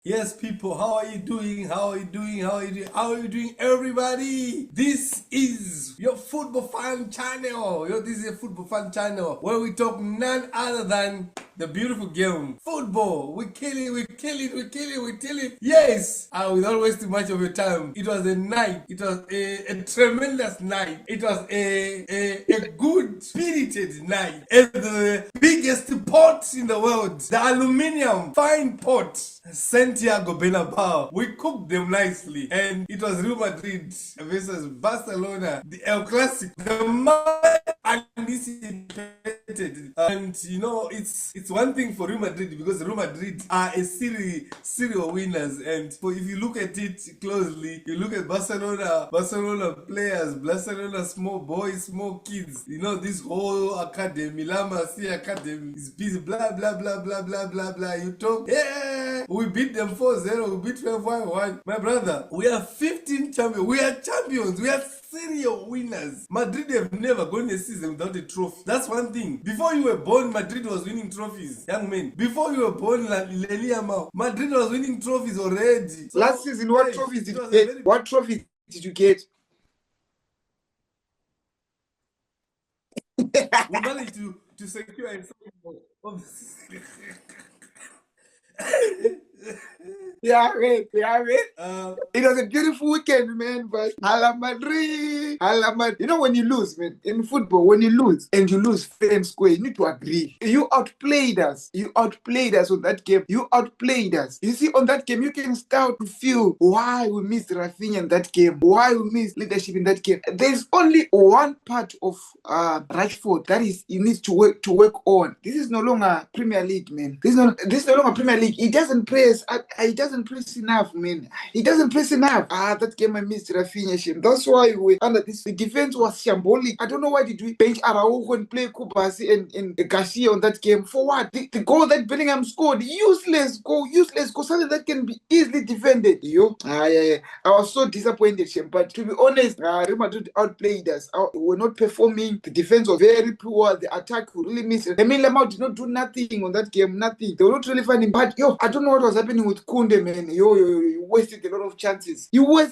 Yes, people, how are you doing? How are you doing? How are you doing? How are you doing, everybody? This is your football fan channel. This is a football fan channel where we talk none other than the beautiful game, football. We kill it, we kill it, we kill it, we kill it. Yes, without wasting much of your time. It was a night. It was a tremendous night. It was a good spirited night. And the biggest pot in the world, the aluminium fine pot, Santiago Bernabeu. We cooked them nicely, and it was Real Madrid versus Barcelona, the El Clasico, the most anticipated. And it's one thing for Real Madrid because Real Madrid are a serial winners. And if you look at it closely, you look at Barcelona players, Barcelona small boys, small kids. This whole academy, Lama C Academy is busy, blah blah blah blah blah blah blah. You talk, yeah, we beat them 4-0, we beat them 5-1. My brother, we are 15 champions. We are champions. We are serial winners. Madrid have never gone a season without a trophy. That's one thing. Before you were born, Madrid was winning trophies. Young men, before you were born, Laliga, Madrid was winning trophies already. So, last season, what trophies did you get? What trophies did you get? We managed to secure a Yeah, man. It was a beautiful weekend, man. But Hala Madrid. When you lose, man, in football, when you lose and you lose fair and square, you need to agree. You outplayed us. On that game. You outplayed us. You see, on that game, you can start to feel why we missed Rafinha in that game, why we missed leadership in that game. There's only one part of Rashford that is he needs to work on. This is no longer Premier League, man. This is no longer Premier League. He doesn't press. He doesn't press enough, man. He doesn't press enough. That game I missed Rafinha. That's why we under this. The defense was shambolic. I don't know why did we bench Araujo and play Kubasi and Garcia on that game. For what? The goal that Bellingham scored, useless goal, something that can be easily defended. I was so disappointed, but to be honest, Real Madrid outplayed us. We're not performing. The defense was very poor. The attack we really missed. Lamine Yamal did not do nothing on that game. Nothing. They were not really finding. But I don't know what was happening with Wknd, man. You wasted a lot of chances. He was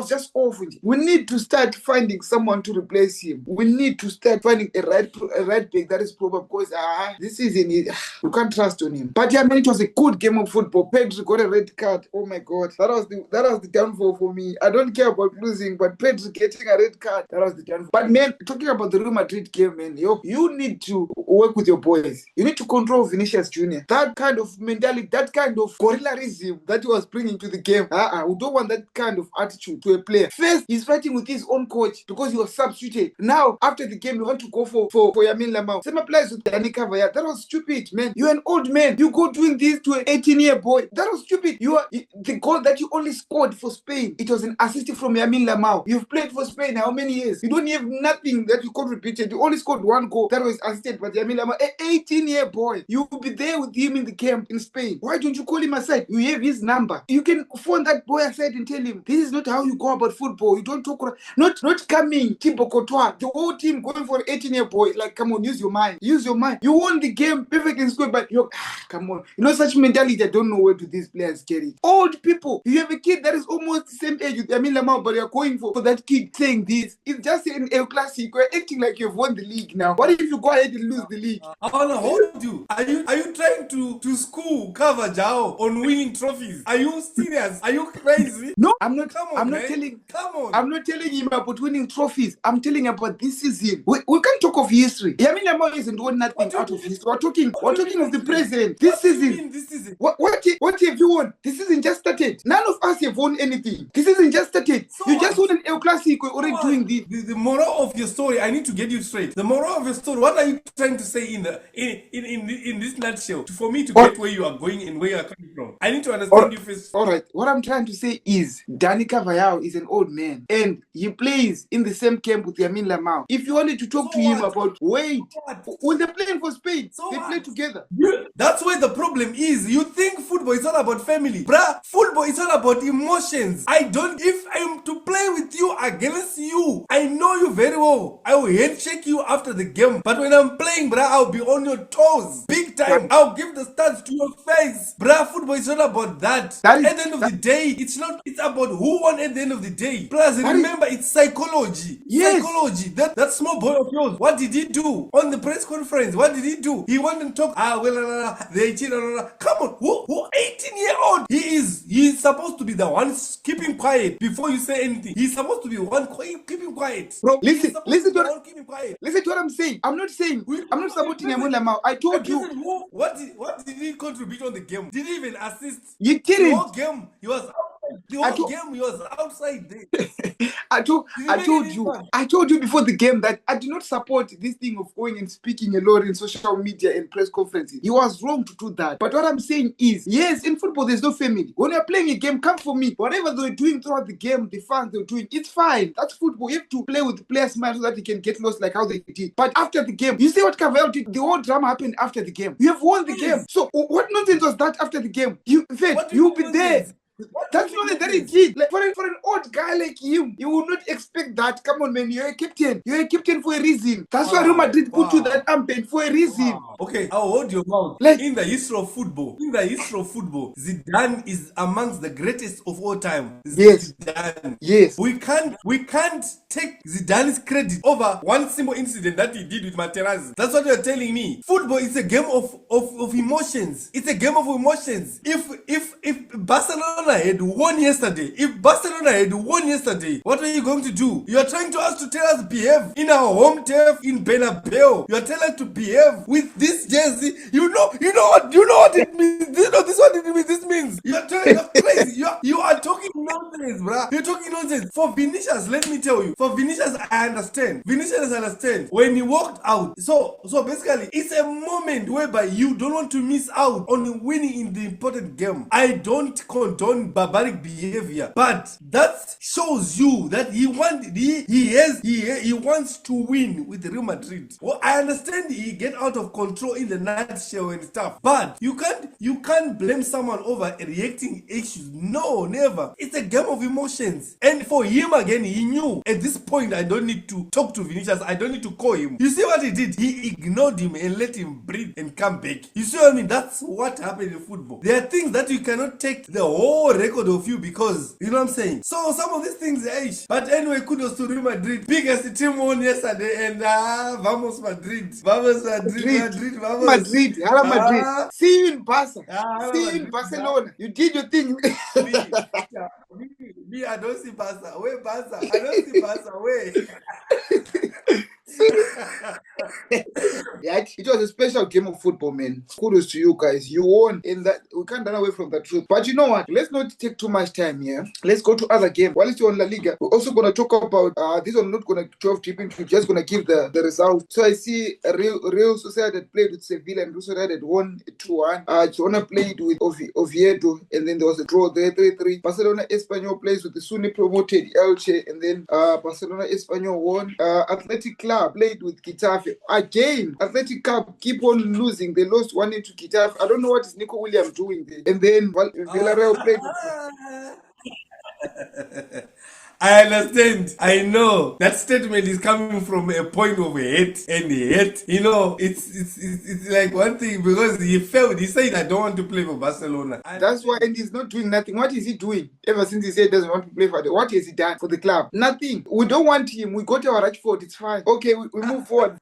just awful. We need to start finding someone to replace him. We need to start finding a right back that is proper because this season you can't trust on him. But yeah, man, it was a good game of football. Pedro got a red card. Oh my God, that was the downfall for me. I don't care about losing, but Pedro getting a red card, that was the downfall. But man, talking about the Real Madrid game, man, you need to work with your boys. You need to control Vinicius Jr. That kind of mentality, that kind of gorillaism that he was bringing to the game. We don't want that kind of attitude to a player. First, he's fighting with his own coach because he was substituted. Now, after the game, you want to go for Lamine Yamal. Same applies with Dani Carvajal. That was stupid, man. You're an old man. You go doing this to an 18-year boy. That was stupid. The goal that you only scored for Spain, it was an assist from Lamine Yamal. You've played for Spain how many years? You don't have nothing that you contributed. You only scored one goal that was assisted by Lamine Yamal. An 18-year boy. You will be there with him in the camp in Spain. Why don't you call him aside? You have his number. You can phone that boy aside and tell him, this is not how you go about football. You don't talk, not coming, Thibaut Courtois, the whole team going for an 18-year boy. Like, come on, use your mind. You won the game, perfect and square, but come on. Such mentality, I don't know where do these players get it. Old people, you have a kid that is almost the same age with Lamine Yamal, but you're going for that kid saying this. It's just an El Clasico. You're acting like you've won the league now. What if you go ahead and lose the league? I wanna hold you. Are you trying to school Carvajal on winning trophies? Are you serious? Are you crazy? No, I'm not. Come on, I'm not telling him about winning trophies. I'm telling him about this season. We can't talk of history. Lamine Yamal isn't won nothing out of history. We're talking of the present. This season. What have you won? This season just started. None of us have won anything. This season just started. So you just won an El Clasico. You're already doing this. The moral of your story, I need to get you straight. The moral of your story, what are you trying to say in this nutshell for me to get where you are going and where you are coming from? I need to understand you first. All right. What I'm trying to say is Danny Cavallaro is an old man and he plays in the same camp with Yamin Lamau. If you wanted to talk to him about weight, when they're playing for Spain, they play together. That's where the problem is. You think football is all about family. Bruh, football is all about emotions. If I'm to play with you against you, I know you very well. I will handshake you after the game. But when I'm playing, bruh, I'll be on your toes. Big time. I'll give the stats to your face. Bruh, football is not about that. At the end of the day, it's about who won at the end of the day. Plus, remember, it's psychology. Yes. Psychology. That small boy of yours, what did he do on the press conference? What did he do? He went and talked. They cheated. Come on, who 18-year-old? He's supposed to be the one keeping quiet before you say anything. He's supposed to be one keeping quiet. Bro, listen to what I'm saying. I'm not supporting Yamin Lamau. I told you. What did he contribute on the game? Did he even assist? You didn't. The whole game, he was outside. The whole game, he was outside there. I told you before the game that I do not support this thing of going and speaking a lot in social media and press conferences. He was wrong to do that. But what I'm saying is, yes, in football there's no family. When you're playing a game, come for me. Whatever they're doing throughout the game, the fans they're doing, it's fine. That's football. You have to play with the players' minds so that they can get lost like how they did. But after the game, you see what Cavallaro did? The whole drama happened after the game. You have won the game. So what nonsense was that after the game? You'll be there. That's not that he did. Like for an old guy like him, you will not expect that. Come on, man. You're a captain. You're a captain for a reason. That's why Real Madrid put you that armband for a reason. Okay, I'll hold your mouth. Like in the history of football, Zidane is amongst the greatest of all time. Yes. Zidane. Yes. We can't take Zidane's credit over one simple incident that he did with Materazzi. That's what you're telling me. Football is a game of emotions. It's a game of emotions. If Barcelona had won yesterday, what are you going to do? You are trying to ask to tell us behave in our home turf in Bernabeu. You are telling us to behave with this jersey. You know what it means. This what it means. This means you are telling us crazy. You are talking nonsense, bruh. You're talking nonsense. For Vinicius, let me tell you. For Vinicius, I understand. Vinicius understands when he walked out. So basically, it's a moment whereby you don't want to miss out on winning in the important game. I don't condone barbaric behavior, but that shows you that he wants to win with Real Madrid. Well, I understand he get out of control in the nutshell and stuff, but you can't blame someone over reacting issues. No, never. It's a game of emotions, and for him again, he knew at this point I don't need to talk to Vinicius. I don't need to call him. You see what he did? He ignored him and let him breathe and come back. You see what I mean? That's what happened in football. There are things that you cannot take the whole record of you because you know what I'm saying. So some of these things, but anyway, kudos to Real Madrid. Biggest team won yesterday, and vamos Madrid, vamos. Hala Madrid. See you in Barca. See you in Barcelona. You did your thing. Me, I don't see Barca. Where Barca? I don't see Barca. Where? Yeah, it was a special game of football, man. Kudos to you guys. You won in that. We can't run away from the truth. But you know what? Let's not take too much time here. Let's go to other game. While you're on La Liga, we're also gonna talk about this one. Not gonna 12 deep into. Just gonna give the result. So I see a Real Sociedad played with Sevilla and Real Sociedad won 2-1. Girona played with Oviedo, and then there was a draw there 3-3. Barcelona Espanyol plays with the Sunni promoted Elche, and then Barcelona Espanyol won. Athletic Club played with Getafe. Again, Athletic Club keep on losing. They lost 1-0 to Getafe. I don't know what is Nico Williams doing there. And then Villarreal played with... I understand. I know that statement is coming from a point of hate and hate. You know, it's like one thing because he failed. He said, "I don't want to play for Barcelona." That's why, and he's not doing nothing. What is he doing? Ever since he said he doesn't want to play for the, what has he done for the club? Nothing. We don't want him. We got our Rashford. It's fine. Okay, we move forward.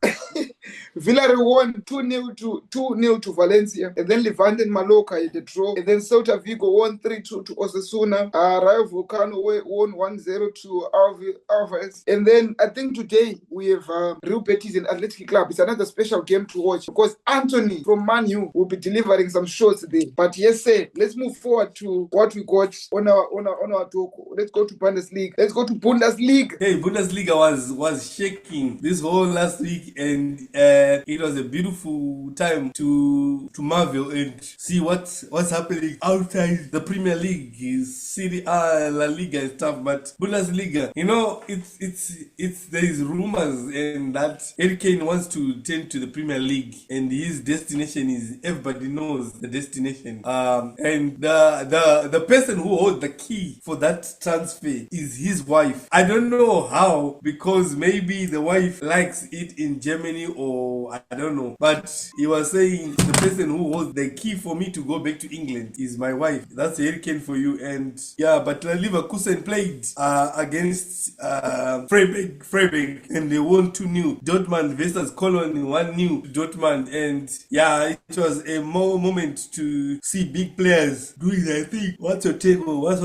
Villarreal won 2-0 to Valencia, and then Levante and Mallorca had a draw, and then Celta Vigo won 3-2 to Osasuna. Rayo Vallecano won 1-0 Ronaldo to Alves. And then I think today we have Real Betis and Athletic Club. It's another special game to watch because Anthony from Man U will be delivering some shots today. But yes, sir, let's move forward to what we got on our talk. Let's go to Bundesliga. Let's go to Bundesliga. Hey, Bundesliga was shaking this whole last week, and it was a beautiful time to marvel and see what's happening outside the Premier League. Serie A, La Liga is tough, but Bundesliga, you know, it's there is rumors and that Wknd wants to turn to the Premier League, and his destination is, everybody knows the destination. And the person who holds the key for that transfer is his wife. I don't know how, because maybe the wife likes it in Germany, or I don't know, but he was saying the person who holds the key for me to go back to England is my wife. That's Hurricane for you. And yeah, but Leverkusen played against Freiburg, and they won 2-0. Dortmund versus Cologne 1-0 to Dortmund, and yeah, it was a moment to see big players doing their thing. What's your take on what's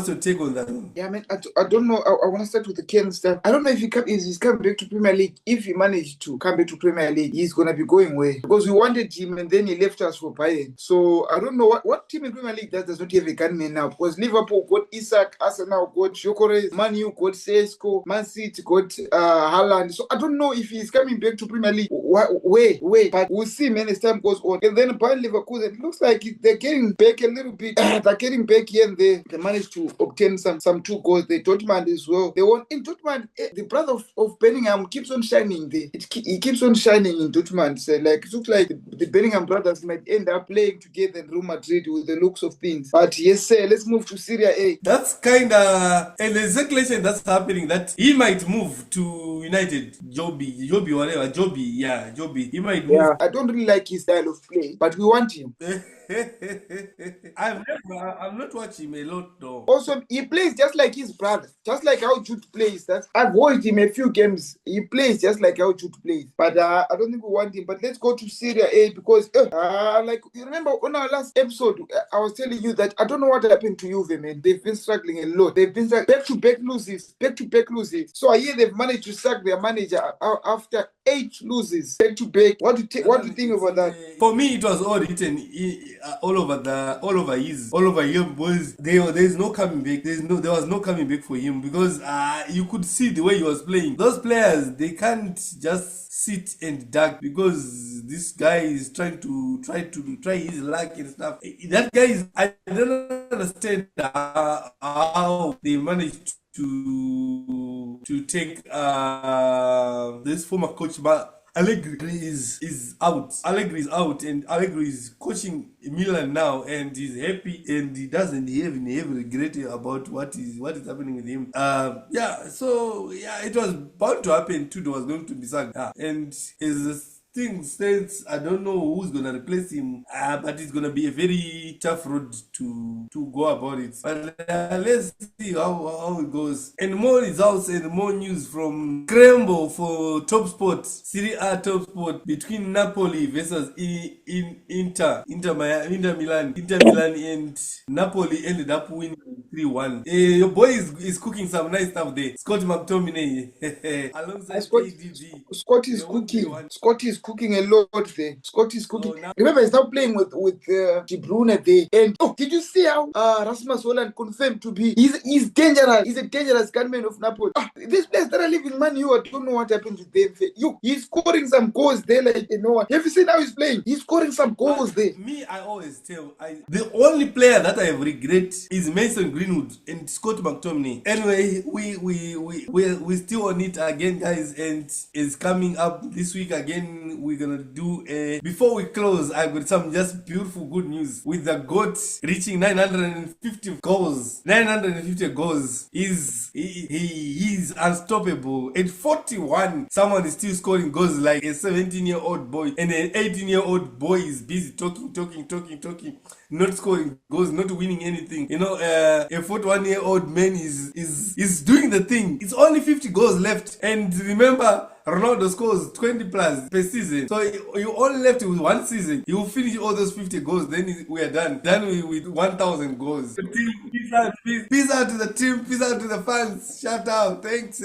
your take on that one? Yeah, man, I don't know. I want to start with the Ken stuff. I don't know if he's coming back to Premier League. If he managed to come back to Premier League, he's gonna be going where? Because we wanted him and then he left us for Bayern. So I don't know what team in Premier League does not have a gunman now. Because Liverpool got Isak, Arsenal got Gyökeres, Man U got Sesko, Man City got Haaland. So I don't know if he's coming back to Premier League. Wait, but we'll see, man, as time goes on. And then Bayern Leverkusen, it looks like they're getting back a little bit. They're getting back here and there. They managed to obtain some 2 goals. They Dortmund as well. They won in Dortmund. The brother of Bellingham keeps on shining there. He keeps on shining in Dortmund. So like it looks like the Bellingham brothers might end up playing together in Real Madrid with the looks of things. But yes, sir, let's move to Serie A. That's kind of an speculation that's happening that he might move to United. Joby, whatever. Joby. He might move. Yeah, I don't really like his style of play, but we want him. I'm not watching him a lot though. Also, he plays just like his brother, just like how Jude plays. I've watched him a few games. He plays just like how Jude plays. But I don't think we want him. But let's go to Serie A because, like you remember on our last episode, I was telling you that I don't know what happened to Juve, man. They've been struggling a lot. They've been back-to-back loses. So I hear they've managed to sack their manager after 8 loses back-to-back. What do you think about that? For me, it was all written all over him, boys. There's no coming back. There was no coming back for him because you could see the way he was playing. Those players, they can't just sit and duck because this guy is trying his luck and stuff. That guy is, I don't understand how they managed to take this former coach, but Allegri is out. Allegri is out, and Allegri is coaching Milan now, and he's happy, and he doesn't even have regret about what is happening with him. So it was bound to happen. Tudor was going to be sacked, and as thing stands, I don't know who's gonna replace him, but it's gonna be a very tough road to go about it. But let's see how it goes. And more results and more news from Scramble for top spot, Serie A top spot between Napoli versus Inter Milan. Inter Milan and Napoli ended up winning 3-1. Your boy is cooking some nice stuff there. Scott McTominay alongside KDB. Scott is cooking a lot there. Scott is cooking. Remember, he's now playing with De Bruyne there. And did you see how Rasmus Hojlund confirmed to be? He's dangerous. He's a dangerous gunman of Napoli. These players that are living Man U, I don't know what happened to them. He's scoring some goals there like no one. Have you seen how he's playing? He's scoring some goals there. Me, I always tell, the only player that I have regret is Mason Greenwood and Scott McTominay. Anyway, we still on it again, guys, and it's coming up this week again. We're gonna do before we close, I've got some just beautiful good news with the GOAT reaching 950 goals. 950 goals. He's unstoppable. At 41, someone is still scoring goals like a 17-year-old boy, and an 18-year-old boy is busy talking. not scoring goals, not winning anything. You know, a 41-year-old man is doing the thing. It's only 50 goals left, and remember, Ronaldo scores 20 plus per season. So you only left with one season. You will finish all those 50 goals, then we are done. Done with 1,000 goals. The team, peace out to the team, peace out to the fans. Shout out. Thanks.